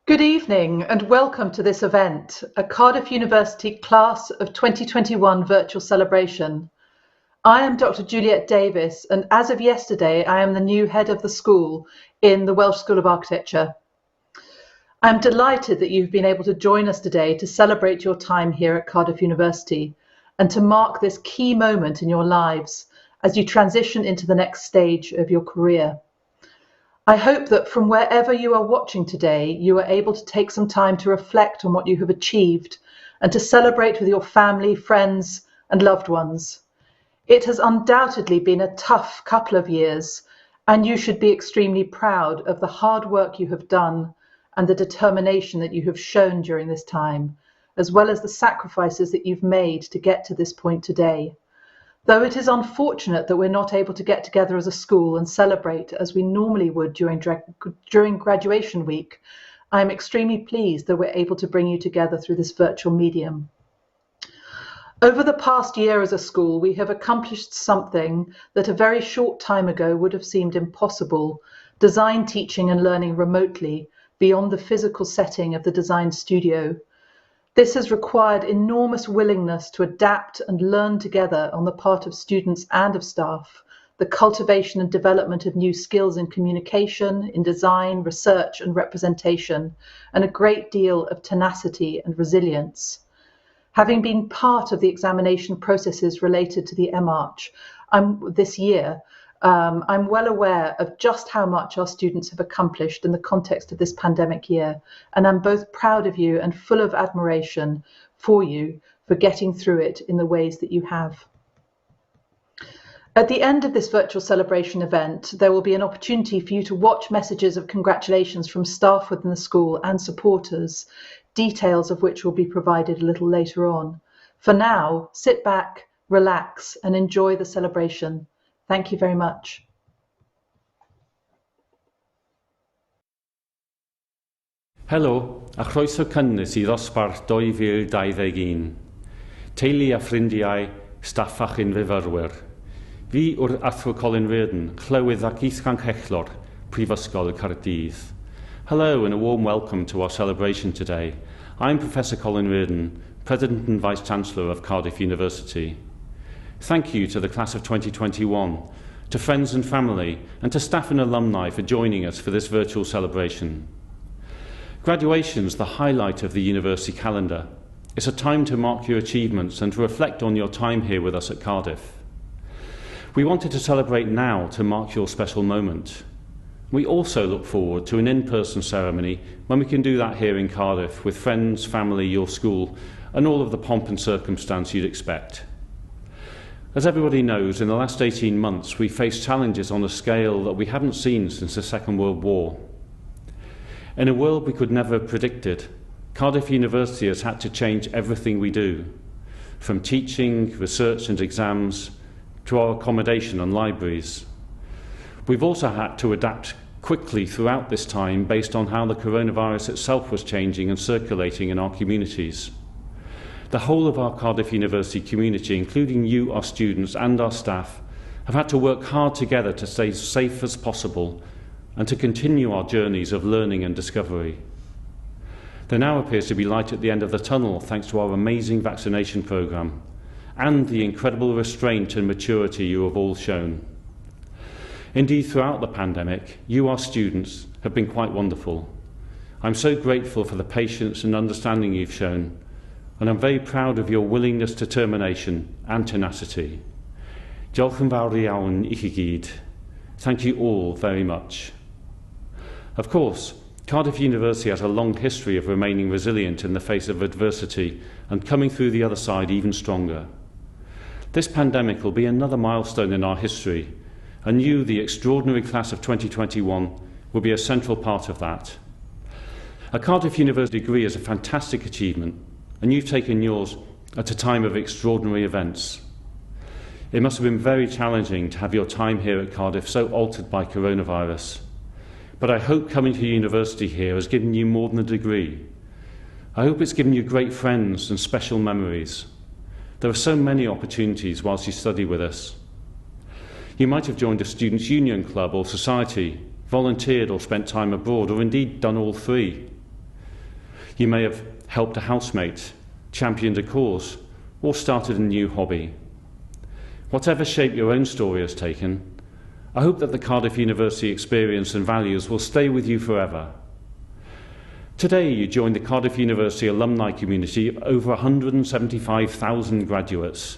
Good evening and welcome to this event, a Cardiff University Class of 2021 virtual celebration. I am Dr. Juliet Davis, and as of yesterday I am the new head of the school in the Welsh School of Architecture. I'm delighted that you've been able to join us today to celebrate your time here at Cardiff University and to mark this key moment in your lives as you transition into the next stage of your career. I hope that from wherever you are watching today, you are able to take some time to reflect on what you have achieved and to celebrate with your family, friends, and loved ones. It has undoubtedly been a tough couple of years, and you should be extremely proud of the hard work you have done and the determination that you have shown during this time, as well as the sacrifices that you've made to get to this point today. Though it is unfortunate that we're not able to get together as a school and celebrate as we normally would during graduation week, I'm extremely pleased that we're able to bring you together through this virtual medium. Over the past year as a school, we have accomplished something that a very short time ago would have seemed impossible: design teaching and learning remotely beyond the physical setting of the design studio. This has required enormous willingness to adapt and learn together on the part of students and of staff, the cultivation and development of new skills in communication, in design, research and representation, and a great deal of tenacity and resilience. Having been part of the examination processes related to the MArch this year, I'm well aware of just how much our students have accomplished in the context of this pandemic year, and I'm both proud of you and full of admiration for you for getting through it in the ways that you have. At the end of this virtual celebration event, there will be an opportunity for you to watch messages of congratulations from staff within the school and supporters, details of which will be provided a little later on. For now, sit back, relax, and enjoy the celebration. Thank you very much. Helo, a chroeso cynnes I ddosbarth 2021. Teulu a ffrindiau, staff a chynfyfyrwyr. Fi yw'r Arthur Colin Reardon, clywydd ac Eithgan Cechlor, Prifysgol Caerdydd. Hello and a warm welcome to our celebration today. I'm Professor Colin Reardon, President and Vice-Chancellor of Cardiff University. Thank you to the class of 2021, to friends and family, and to staff and alumni for joining us for this virtual celebration. Graduation's the highlight of the university calendar. It's a time to mark your achievements and to reflect on your time here with us at Cardiff. We wanted to celebrate now to mark your special moment. We also look forward to an in-person ceremony when we can do that here in Cardiff with friends, family, your school, and all of the pomp and circumstance you'd expect. As everybody knows, in the last 18 months we faced challenges on a scale that we haven't seen since the Second World War. In a world we could never have predicted, Cardiff University has had to change everything we do, from teaching, research and exams, to our accommodation and libraries. We've also had to adapt quickly throughout this time based on how the coronavirus itself was changing and circulating in our communities. The whole of our Cardiff University community, including you, our students and our staff, have had to work hard together to stay as safe as possible and to continue our journeys of learning and discovery. There now appears to be light at the end of the tunnel thanks to our amazing vaccination programme and the incredible restraint and maturity you have all shown. Indeed, throughout the pandemic, you, our students, have been quite wonderful. I'm so grateful for the patience and understanding you've shown, and I'm very proud of your willingness, determination and tenacity. Diolch yn fawr iawn I chi gyd. Thank you all very much. Of course, Cardiff University has a long history of remaining resilient in the face of adversity and coming through the other side even stronger. This pandemic will be another milestone in our history, and you, the extraordinary class of 2021, will be a central part of that. A Cardiff University degree is a fantastic achievement, and you've taken yours at a time of extraordinary events. It must have been very challenging to have your time here at Cardiff so altered by coronavirus. But I hope coming to university here has given you more than a degree. I hope it's given you great friends and special memories. There are so many opportunities whilst you study with us. You might have joined a students' union club or society, volunteered or spent time abroad, or indeed done all three. You may have helped a housemate, championed a cause, or started a new hobby. Whatever shape your own story has taken, I hope that the Cardiff University experience and values will stay with you forever. Today you join the Cardiff University alumni community of over 175,000 graduates.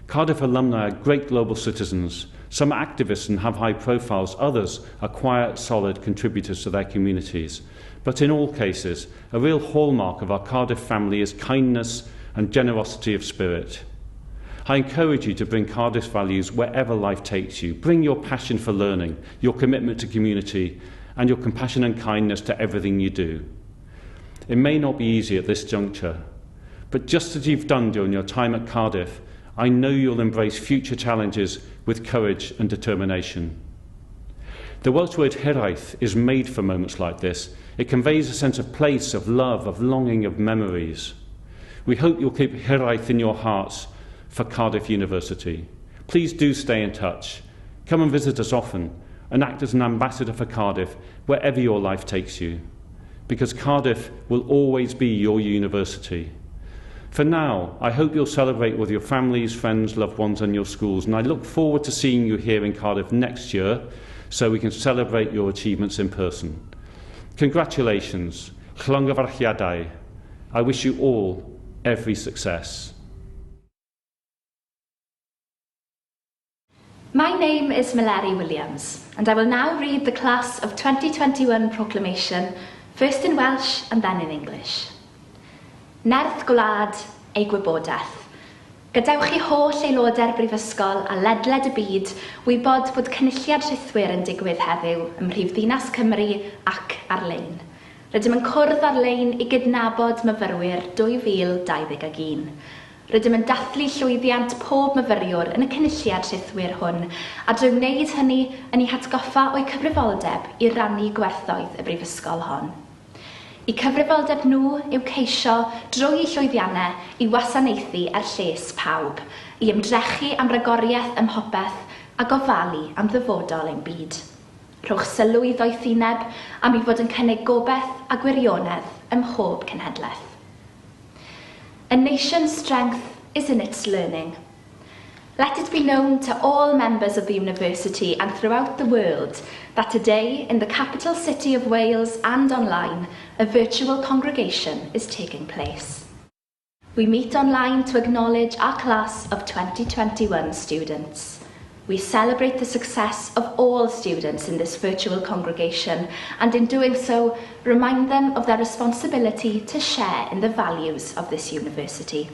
Cardiff alumni are great global citizens. Some are activists and have high profiles, others are quiet, solid contributors to their communities. But in all cases, a real hallmark of our Cardiff family is kindness and generosity of spirit. I encourage you to bring Cardiff's values wherever life takes you. Bring your passion for learning, your commitment to community, and your compassion and kindness to everything you do. It may not be easy at this juncture, but just as you've done during your time at Cardiff, I know you'll embrace future challenges with courage and determination. The Welsh word hiraeth is made for moments like this. It conveys a sense of place, of love, of longing, of memories. We hope you'll keep hiraeth in your hearts for Cardiff University. Please do stay in touch. Come and visit us often and act as an ambassador for Cardiff wherever your life takes you, because Cardiff will always be your university. For now, I hope you'll celebrate with your families, friends, loved ones and your schools, and I look forward to seeing you here in Cardiff next year so we can celebrate your achievements in person. Congratulations. Llongyfarchiadau. I wish you all every success. My name is Mallory Williams, and I will now read the Class of 2021 proclamation, first in Welsh and then in English. Nerth gwlad ei gwybodaeth. Gadewch chi holl aelodau'r brifysgol a ledled y byd wybod bod cynulliad rhythwyr yn digwydd heddiw ym Mhrifddinas Cymru ac ar-lein. Rydym yn cwrdd ar-lein I gydnabod myfyrwyr 2021. Rydym yn dathlu llwyddiant pob myfyriwr yn y cynulliad rhythwyr hwn a drwy wneud hynny yn ei hatgoffa o'i cyfrifoldeb I rannu gwerthoedd y brifysgol hon. I cyfrifoldeb nhw yw ceisio drwy llwyddiannau I wasanaethu lles pawb, I ymdrechu am ragoriaeth ym mhopeth a gofalu am ddyfodol ein byd. Rhowch sylw I ddoethineb am I fod yn cynnig gobeith a gwirionedd ym mhob cenhedlaeth. A nation's strength is in its learning. Let it be known to all members of the university and throughout the world that today, in the capital city of Wales and online, a virtual congregation is taking place. We meet online to acknowledge our class of 2021 students. We celebrate the success of all students in this virtual congregation, and in doing so, remind them of their responsibility to share in the values of this university.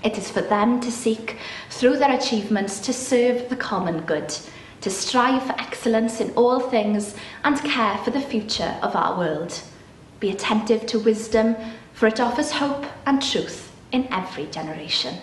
It is for them to seek, through their achievements, to serve the common good, to strive for excellence in all things and care for the future of our world. Be attentive to wisdom, for it offers hope and truth in every generation.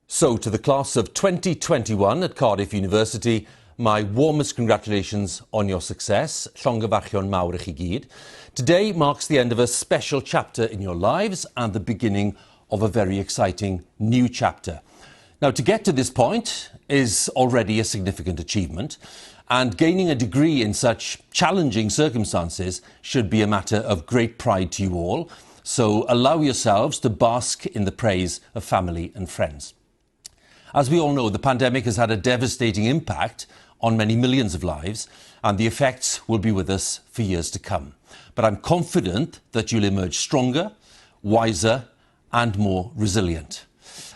So, to the class of 2021 at Cardiff University, my warmest congratulations on your success. Llongyfarchion mawr I chi gyd. Today marks the end of a special chapter in your lives and the beginning of a very exciting new chapter. Now, to get to this point is already a significant achievement, and gaining a degree in such challenging circumstances should be a matter of great pride to you all. So allow yourselves to bask in the praise of family and friends. As we all know, the pandemic has had a devastating impact on many millions of lives, and the effects will be with us for years to come. But I'm confident that you'll emerge stronger, wiser, and more resilient.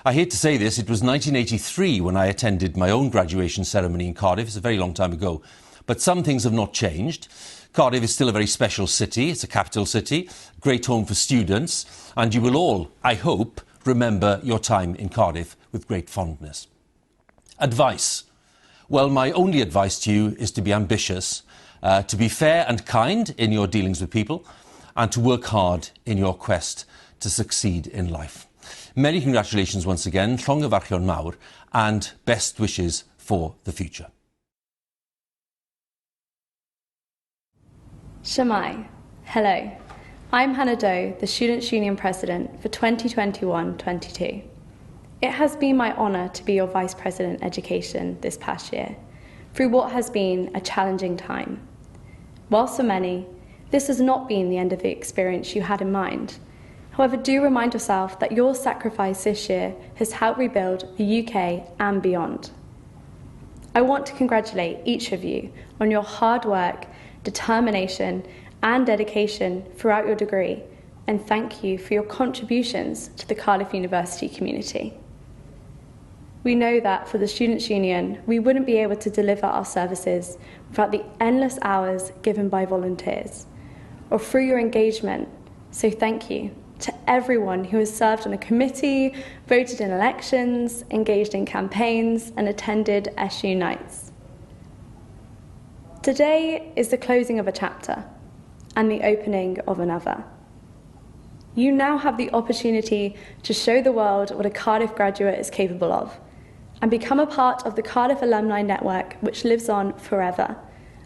I hate to say this, it was 1983 when I attended my own graduation ceremony in Cardiff. It's a very long time ago. But some things have not changed. Cardiff is still a very special city. It's a capital city, a great home for students, and you will all, I hope, remember your time in Cardiff with great fondness. Advice. Well, my only advice to you is to be ambitious, to be fair and kind in your dealings with people, and to work hard in your quest to succeed in life. Many congratulations once again, llongyfarchion mawr, and best wishes for the future. Shemai. Hello. I'm Hannah Doe, the Students' Union President for 2021-22. It has been my honour to be your Vice President Education this past year, through what has been a challenging time. Whilst for many, this has not been the end of the experience you had in mind. However, do remind yourself that your sacrifice this year has helped rebuild the UK and beyond. I want to congratulate each of you on your hard work, determination, and dedication throughout your degree, and thank you for your contributions to the Cardiff University community. We know that for the Students' Union, we wouldn't be able to deliver our services without the endless hours given by volunteers, or through your engagement, so thank you to everyone who has served on a committee, voted in elections, engaged in campaigns, and attended SU nights. Today is the closing of a chapter and the opening of another. You now have the opportunity to show the world what a Cardiff graduate is capable of and become a part of the Cardiff Alumni Network, which lives on forever,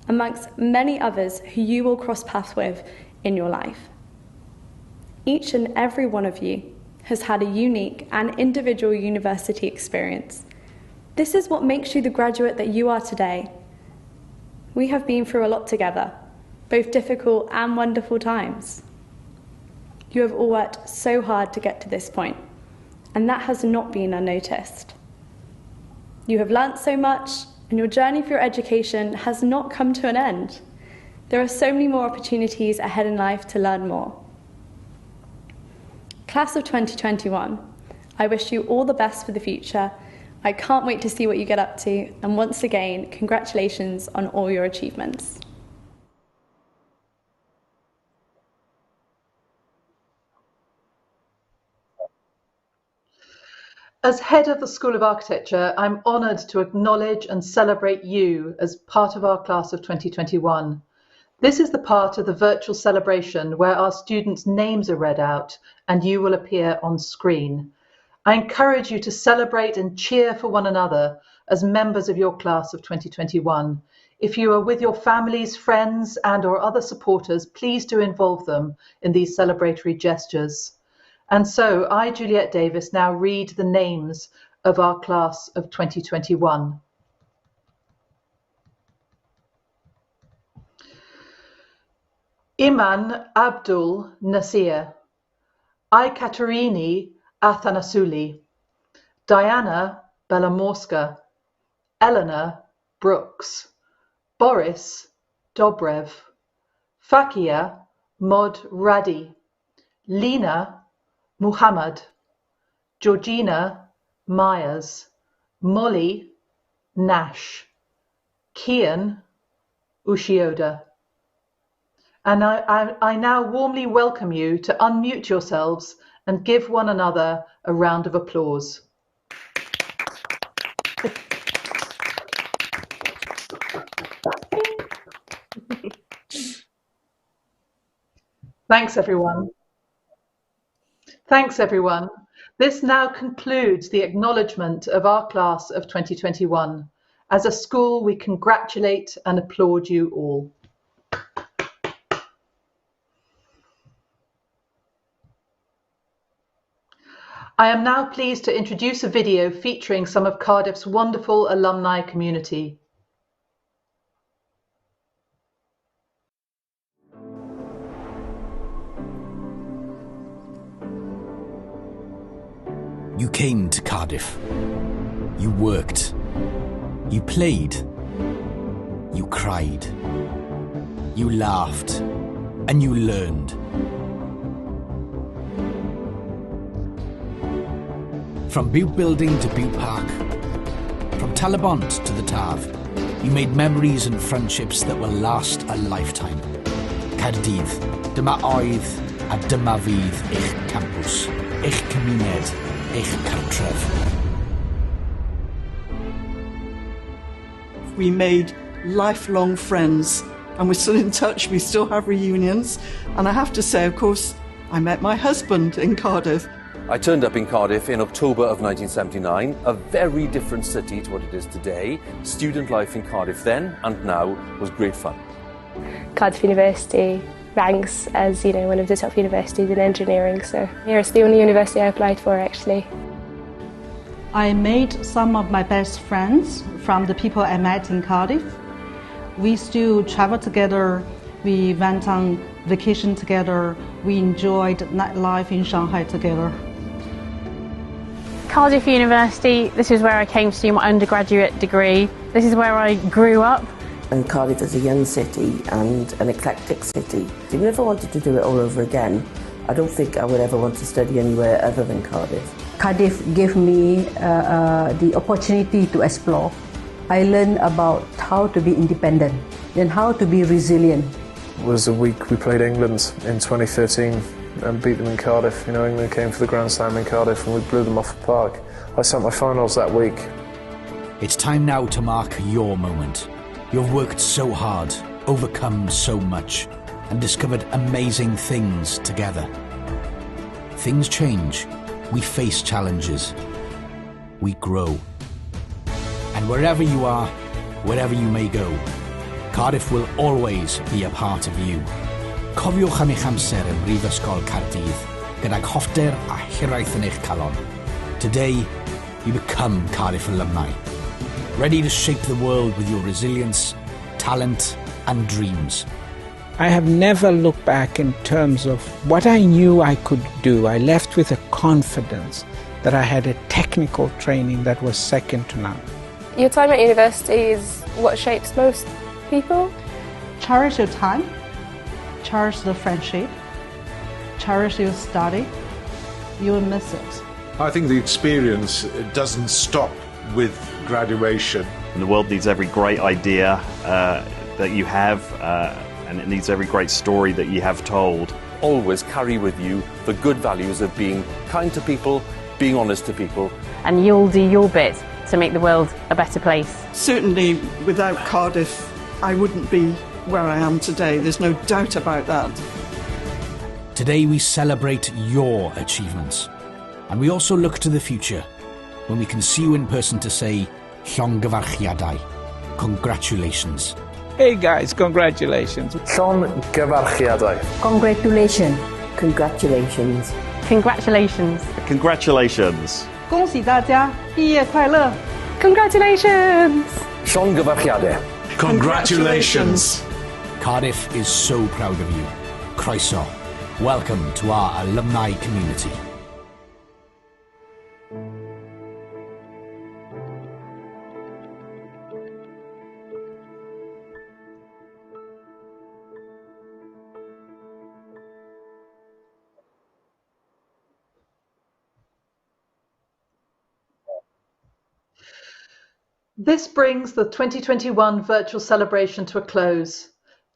amongst many others who you will cross paths with in your life. Each and every one of you has had a unique and individual university experience. This is what makes you the graduate that you are today. We have been through a lot together, both difficult and wonderful times. You have all worked so hard to get to this point, and that has not been unnoticed. You have learnt so much, and your journey for your education has not come to an end. There are so many more opportunities ahead in life to learn more. Class of 2021, I wish you all the best for the future. I can't wait to see what you get up to, and once again, congratulations on all your achievements. As head of the School of Architecture, I'm honoured to acknowledge and celebrate you as part of our class of 2021. This is the part of the virtual celebration where our students' names are read out and you will appear on screen. I encourage you to celebrate and cheer for one another as members of your class of 2021. If you are with your families, friends, and/or other supporters, please do involve them in these celebratory gestures. And so I, Juliet Davis, now read the names of our class of 2021. Iman Abdul Nasir, Katerini Athanasuli, Diana Belamorska, Eleanor Brooks, Boris Dobrev, Fakia Mod Radi, Lena Muhammad, Georgina, Myers, Molly, Nash, Kian, Ushioda. And I now warmly welcome you to unmute yourselves and give one another a round of applause. Thanks, everyone. Thanks, everyone. This now concludes the acknowledgement of our class of 2021. As a school, we congratulate and applaud you all. I am now pleased to introduce a video featuring some of Cardiff's wonderful alumni community. You came to Cardiff. You worked. You played. You cried. You laughed. And you learned. From Butte Building to Butte Park, from Talabont to the Taf, you made memories and friendships that will last a lifetime. Caerdydd, dyma oedd a dyma fydd eich campws, eich cymuned, eich cartref. We made lifelong friends and we're still in touch. We still have reunions. And I have to say, of course, I met my husband in Cardiff. I turned up in Cardiff in October of 1979, a very different city to what it is today. Student life in Cardiff then and now was great fun. Cardiff University ranks as, one of the top universities in engineering, so here it's the only university I applied for actually. I made some of my best friends from the people I met in Cardiff. We still travel together, we went on vacation together, we enjoyed nightlife in Shanghai together. Cardiff University, this is where I came to do my undergraduate degree. This is where I grew up. And Cardiff is a young city and an eclectic city. Even if I wanted to do it all over again, I don't think I would ever want to study anywhere other than Cardiff. Cardiff gave me the opportunity to explore. I learned about how to be independent and how to be resilient. It was a week we played England in 2013 and beat them in Cardiff. England came for the Grand Slam in Cardiff and we blew them off the park. I sent my finals that week. It's time now to mark your moment. You've worked so hard, overcome so much, and discovered amazing things together. Things change. We face challenges. We grow. And wherever you are, wherever you may go, Cardiff will always be a part of you. Cofiwch am eich amser ym Mhrifysgol Caerdydd, gydag hoffter a hiraeth yn eich calon. Today, you become Cardiff alumni, ready to shape the world with your resilience, talent, and dreams. I have never looked back in terms of what I knew I could do. I left with a confidence that I had a technical training that was second to none. Your time at university is what shapes most people. Cherish your time, cherish the friendship, cherish your study. You will miss it. I think the experience doesn't stop with graduation. And the world needs every great idea that you have, and it needs every great story that you have told. Always carry with you the good values of being kind to people, being honest to people. And you'll do your bit to make the world a better place. Certainly without Cardiff, I wouldn't be where I am today. There's no doubt about that. Today we celebrate your achievements. And we also look to the future, when we can see you in person to say, Llongyfarchiadau. Congratulations. Hey guys, congratulations. Llongyfarchiadau. Congratulations. Congratulations. Congratulations. Congratulations. 恭喜大家，毕业快乐 Congratulations. Llongyfarchiadau. Congratulations. Cardiff is so proud of you. Croeso. Welcome to our alumni community. This brings the 2021 virtual celebration to a close.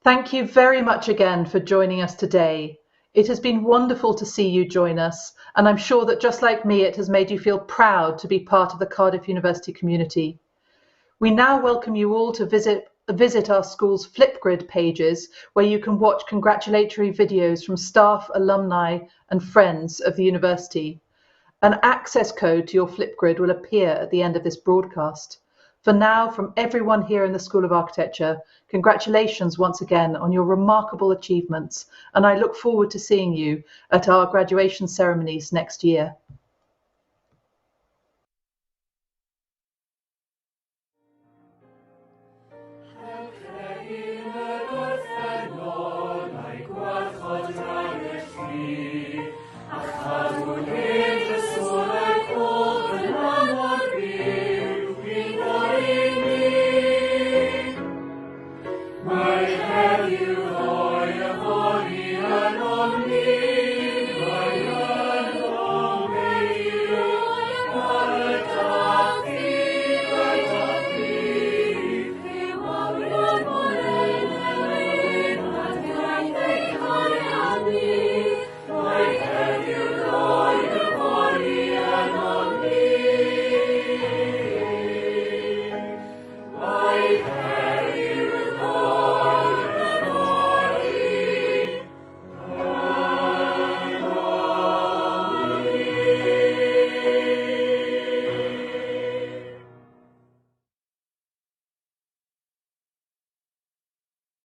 Thank you very much again for joining us today. It has been wonderful to see you join us, and I'm sure that just like me, it has made you feel proud to be part of the Cardiff University community. We now welcome you all to visit our school's Flipgrid pages, where you can watch congratulatory videos from staff, alumni, and friends of the university. An access code to your Flipgrid will appear at the end of this broadcast. For now, from everyone here in the School of Architecture, congratulations once again on your remarkable achievements, and I look forward to seeing you at our graduation ceremonies next year.